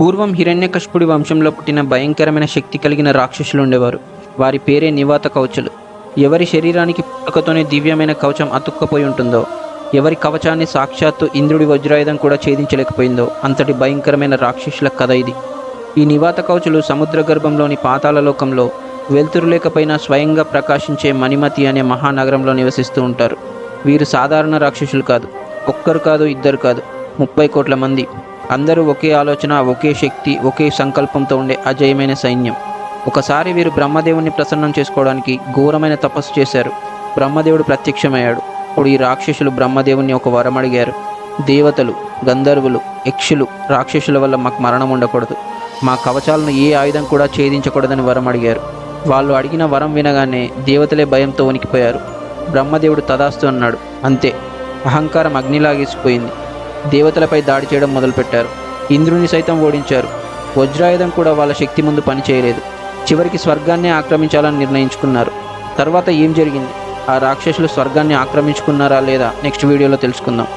పూర్వం హిరణ్యకశిపుడి వంశంలో పుట్టిన భయంకరమైన శక్తి కలిగిన రాక్షసులు ఉండేవారు. వారి పేరే నివాత కవచులు. ఎవరి శరీరానికి పుట్టుకతోనే దివ్యమైన కవచం అతుక్కపోయి ఉంటుందో, ఎవరి కవచాన్ని సాక్షాత్తు ఇంద్రుడి వజ్రాయుధం కూడా ఛేదించలేకపోయిందో అంతటి భయంకరమైన రాక్షసుల కథ ఇది. ఈ నివాత కవచులు సముద్ర గర్భంలోని పాతాళలోకంలో వెలుతురు లేకపోయినా స్వయంగా ప్రకాశించే మణిమతి అనే మహానగరంలో నివసిస్తూ ఉంటారు. వీరు సాధారణ రాక్షసులు కాదు. ఒక్కరు కాదు, ఇద్దరు కాదు, 30 కోట్ల మంది. అందరూ ఒకే ఆలోచన, ఒకే శక్తి, ఒకే సంకల్పంతో ఉండే అజేయమైన సైన్యం. ఒకసారి వీరు బ్రహ్మదేవుని ప్రసన్నం చేసుకోవడానికి ఘోరమైన తపస్సు చేశారు. బ్రహ్మదేవుడు ప్రత్యక్షమయ్యాడు. అప్పుడు ఈ రాక్షసులు బ్రహ్మదేవుని ఒక వరం అడిగారు. దేవతలు, గంధర్వులు, యక్షులు, రాక్షసుల వల్ల మాకు మరణం ఉండకూడదు, మా కవచాలను ఏ ఆయుధం కూడా ఛేదించకూడదని వరం అడిగారు. వాళ్ళు అడిగిన వరం వినగానే దేవతలే భయంతో వణికిపోయారు. బ్రహ్మదేవుడు తదాస్తు అన్నాడు. అంతే, అహంకారం అగ్నిలాగేసిపోయింది. దేవతలపై దాడి చేయడం మొదలుపెట్టారు. ఇంద్రుని సైతం ఓడించారు. వజ్రాయుధం కూడా వాళ్ళ శక్తి ముందు పనిచేయలేదు. చివరికి స్వర్గాన్నే ఆక్రమించాలని నిర్ణయించుకున్నారు. తర్వాత ఏం జరిగింది, ఆ రాక్షసులు స్వర్గాన్ని ఆక్రమించుకున్నారా లేదా, నెక్స్ట్ వీడియోలో తెలుసుకుందాం.